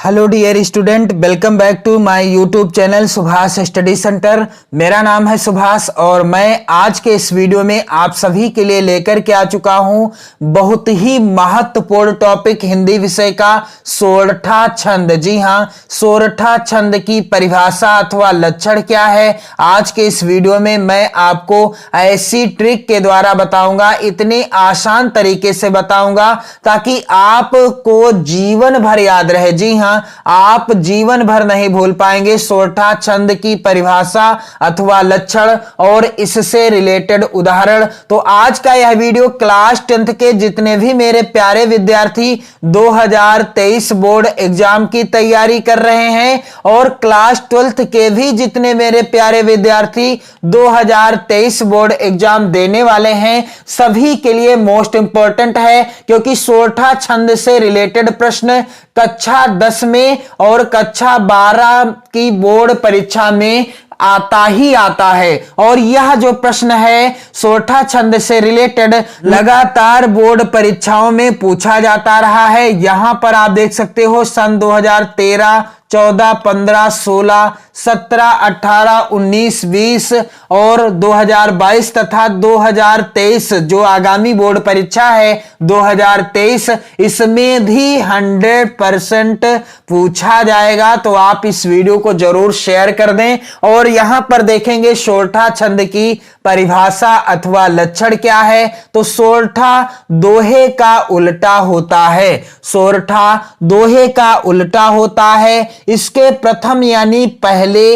Hello dear student, welcome back to my YouTube channel Subhash study centre. मेरा नाम है सुभाष और मैं आज के इस वीडियो में आप सभी के लिए लेकर के आ चुका हूं बहुत ही महत्वपूर्ण टॉपिक हिंदी विषय का सोरठा छंद। जी हां, सोरठा छंद की परिभाषा अथवा लक्षण क्या है, आज के इस वीडियो में मैं आपको ऐसी ट्रिक के द्वारा बताऊंगा, इतने आसान तरीके से बताऊंगा ताकि आपको जीवन भर याद रहे। जी हां, आप जीवन भर नहीं भूल पाएंगे सोरठा छंद की परिभाषा अथवा लक्षण और इससे रिलेटेड उदाहरण। तो आज का यह वीडियो क्लास 10th के जितने भी मेरे प्यारे विद्यार्थी 2023 बोर्ड एग्जाम की तैयारी कर रहे हैं और क्लास 12th के भी जितने मेरे प्यारे विद्यार्थी 2023 बोर्ड एग्जाम देने वाले हैं, सभी के लिए मोस्ट इंपॉर्टेंट है, क्योंकि सोरठा छंद से रिलेटेड प्रश्न कक्षा 10 में और कक्षा 12 की बोर्ड परीक्षा में आता ही आता है। और यह जो प्रश्न है सोरठा छंद से रिलेटेड लगातार बोर्ड परीक्षाओं में पूछा जाता रहा है। यहां पर आप देख सकते हो सन 2013, 14, 15, 16, 17, 18, 19, 20 और 2022 तथा 2023 जो आगामी बोर्ड परीक्षा है 2023, इसमें भी 100% पूछा जाएगा। तो आप इस वीडियो को जरूर शेयर कर दें। और यहां पर देखेंगे सोरठा छंद की परिभाषा अथवा लक्षण क्या है। तो सोरठा दोहे का उल्टा होता है। सोरठा दोहे का उल्टा होता है। इसके प्रथम यानी पहले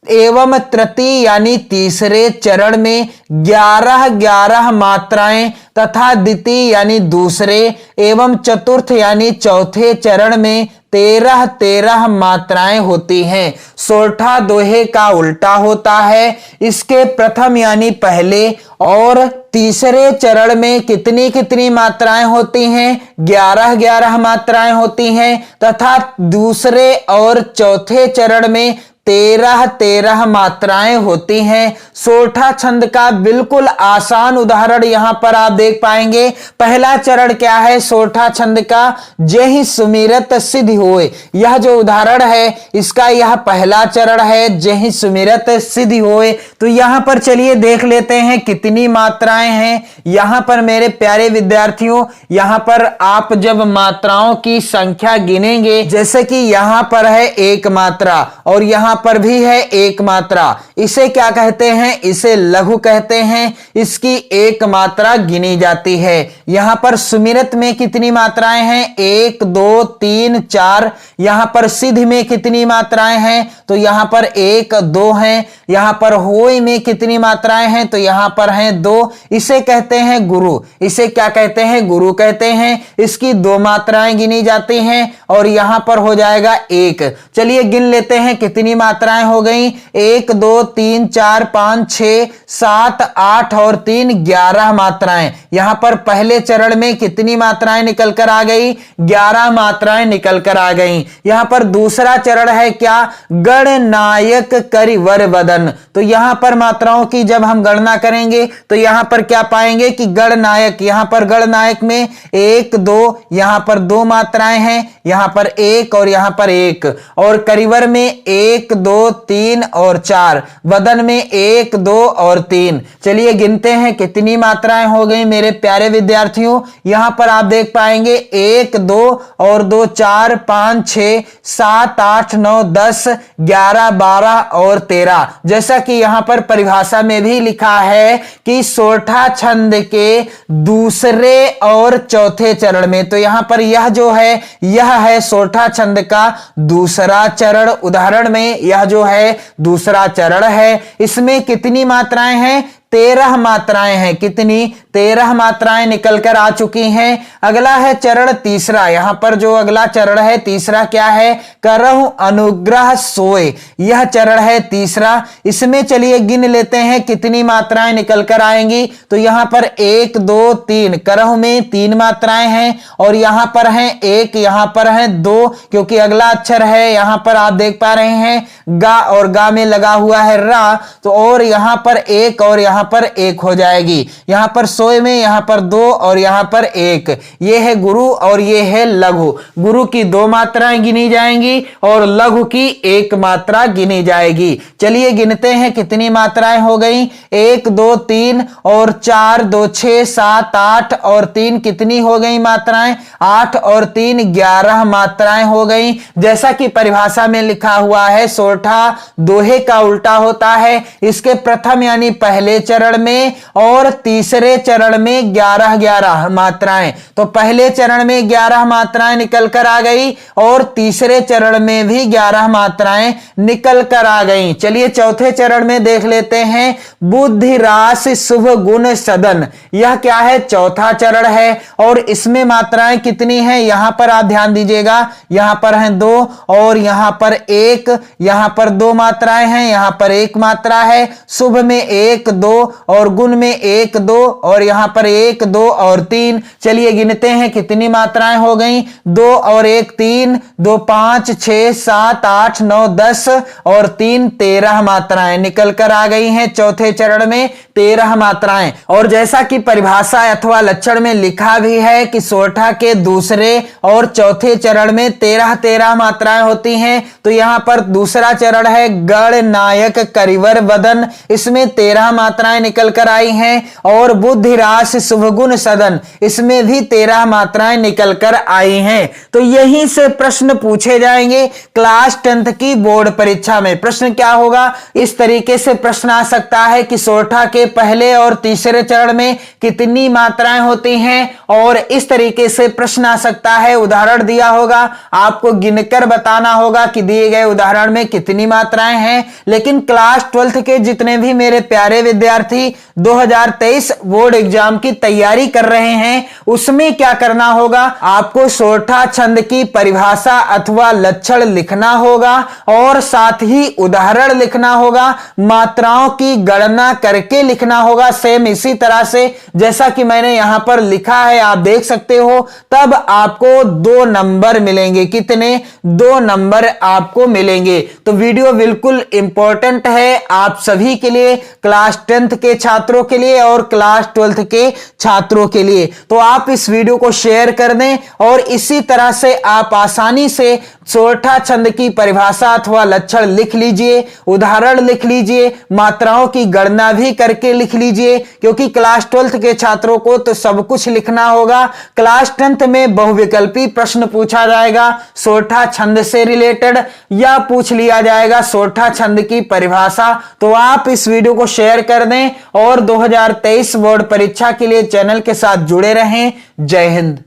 एवं तृतीय यानी तीसरे चरण में 11-11 मात्राएं तथा द्वितीय यानी दूसरे एवं चतुर्थ यानी चौथे चरण में 13-13 मात्राएं होती हैं। सोरठा दोहे का उल्टा होता है। इसके प्रथम यानी पहले और तीसरे चरण में कितनी कितनी मात्राएं होती हैं? 11-11 मात्राएं होती हैं तथा दूसरे और चौथे चरण में 13-13 मात्राएं होती हैं। सोरठा छंद का बिल्कुल आसान उदाहरण यहां पर आप देख पाएंगे। पहला चरण क्या है सोरठा छंद का? जेहि सुमिरत सिद्धि होए। यह जो उदाहरण है इसका यह पहला चरण है, जेहि सुमिरत सिद्धि होए। तो यहां पर चलिए देख लेते हैं कितनी मात्राएं हैं। यहां पर मेरे प्यारे विद्यार्थियों, यहां पर आप जब मात्राओं की संख्या गिनेंगे, जैसे कि यहां पर है एक मात्रा और यहां पर भी है एक मात्रा, इसे क्या कहते हैं? इसे लघु कहते हैं। इसकी एक मात्रा गिनी जाती है। यहां पर सुमिरत में कितनी मात्राएं हैं? 1, 2, 3, 4। यहां पर सिद्ध में कितनी मात्राएं हैं? तो यहां पर 1, 2 हैं। यहां पर होय में कितनी मात्राएं हैं? तो यहां पर हैं 2। इसे कहते हैं गुरु। इसे क्या कहते हैं? गुरु कहते हैं। इसकी 2 मात्राएं गिनी जाती हैं और यहां पर हो जाएगा 1। चलिए गिन लेते हैं कितनी मात्राएं हो गई। 1, 2, 3, 4, 5, 6, 7, 8 और 3 11 मात्राएं। यहां पर पहले चरण में कितनी मात्राएं निकल कर आ गई? 11 मात्राएं निकल कर आ गई। यहां पर दूसरा चरण है क्या? गणनायक करिवर वदन। तो यहां पर मात्राओं की जब हम गणना करेंगे तो यहां पर क्या पाएंगे कि गणनायक, यहां पर गणनायक में 1, 2, यहां पर 2 मात्राएं हैं, यहां पर 1 और यहां पर 1। और करिवर में 1, 2, 3 और 4। वदन में 1, 2 और 3। चलिए गिनते हैं कितनी मात्राएं हो गई मेरे प्यारे विद्यार्थियों। यहां पर आप देख पाएंगे 1, 2 और 2 4, 5, 6, 7, 8, 9, 10, 11, 12 और 13। जैसा कि यहां पर परिभाषा में भी लिखा है कि सोरठा छंद के दूसरे और चौथे चरण में, तो यहां पर यह जो है यह है सोरठा छंद का दूसरा चरण। उदाहरण में यह जो है दूसरा चरण है। इसमें कितनी मात्राएं हैं? 13 मात्राएं हैं। कितनी? 13 मात्राएं निकल कर आ चुकी हैं। अगला है चरण तीसरा। यहां पर जो अगला चरण है तीसरा क्या है? करहु अनुग्रह सोए। यह चरण है तीसरा। इसमें चलिए गिन लेते हैं कितनी मात्राएं निकल कर आएंगी। तो यहां पर 1, 2, 3, करहु में 3 मात्राएं हैं और यहां पर है 1, यहां पर है 2, क्योंकि अगला अक्षर है यहां पर आप देख पा रहे हैं गा और गा में लगा हुआ है रा। तो और यहां पर 1 और यहां पर 1 हो जाएगी। यहाँ पर 100 में यहाँ पर 2 और यहाँ पर 1। ये है गुरु और ये है लघु। गुरु की 2 मात्राएं गिनी जाएंगी और लघु की 1 मात्रा गिनी जाएगी। चलिए गिनते हैं कितनी मात्राएं हो गई। 1 2 3 और 4 2 6 7 8 और 3 कितनी हो गई मात्राएं? 8 और 3 11 मात्राएं हो गई। जैसा कि परिभाषा में लिखा हुआ है, सोरठा दोहे का उल्टा होता है। इसके प्रथम यानी पहले चरण में और तीसरे चरण में 11-11 मात्राएं। तो पहले चरण में 11 मात्राएं निकल कर आ गई और तीसरे चरण में भी 11 मात्राएं निकल कर आ गई। चलिए चौथे चरण में देख लेते हैं। बुद्धि रास शुभ गुण सदन, यह क्या है? चौथा चरण है और इसमें मात्राएं कितनी हैं? यहां पर आप ध्यान दीजिएगा, यहां पर हैं 2 और यहां पर 1। यहां पर 2 मात्राएं हैं, यहां पर 1 मात्रा है। शुभ में 1 2 और गुण में 1 2 और यहां पर 1 2 और 3। चलिए गिनते हैं कितनी मात्राएं हो गई। 2 और 1 3, 2 5 6 7 8 9 10 और 3 13 मात्राएं निकल कर आ गई हैं। चौथे चरण में 13 मात्राएं। और जैसा कि परिभाषा अथवा लक्षण में लिखा भी है कि सोरठा के दूसरे और चौथे चरण में 13-13 मात्राएं होती हैं। तो यहां पर दूसरा चरण है गण नायक करिवर वदन, इसमें 13 मात्राएं निकल कर आई हैं। और बुद्धि रास शुभ गुण सदन, इसमें भी 13 मात्राएं निकल कर आई हैं। तो यहीं से प्रश्न पूछे जाएंगे क्लास 10th की बोर्ड परीक्षा में। प्रश्न क्या होगा? इस तरीके से प्रश्न आ सकता है कि सोरठा के पहले और तीसरे चरण में कितनी मात्राएं होती हैं, और इस तरीके से प्रश्न आ सकता है। उदाहरण दिया होगा, आपको गिनकर बताना होगा कि दिए गए उदाहरण में कितनी मात्राएं हैं। लेकिन क्लास 12th के जितने भी मेरे प्यारे विद्यार्थी 2023 बोर्ड एग्जाम की तैयारी कर रहे हैं, उसमें क्या करना होगा? आपको सोरठा छंद की परिभाषा अथवा लक्षण लिखना होगा और साथ ही उदाहरण लिखना होगा, मात्राओं की गणना करके लिखना होगा। सेम इसी तरह से जैसा कि मैंने यहां पर लिखा है, आप देख सकते हो। तब आपको 2 नंबर मिलेंगे। कितने? 2 नंबर आपको मिलेंगे। तो वीडियो बिल्कुल इंपॉर्टेंट है आप सभी के लिए, क्लास 10th के छात्रों के लिए और क्लास 12th के छात्रों के लिए। तो आप इस वीडियो को शेयर कर दें और इसी तरह से आप आसानी से सोरठा छंद की परिभाषा अथवा लक्षण लिख लीजिए, उदाहरण लिख लीजिए, मात्राओं की गणना भी करके लिख लीजिए, क्योंकि क्लास 12th के छात्रों को तो सब कुछ लिखना होगा। क्लास 10th में बहुविकल्पी प्रश्न पूछा जाएगा सोरठा छंद से रिलेटेड, या पूछ लिया जाएगा सोरठा छंद की परिभाषा। तो आप इस वीडियो को शेयर कर दें और 2023 बोर्ड परीक्षा के लिए चैनल के साथ जुड़े रहें। जय हिंद।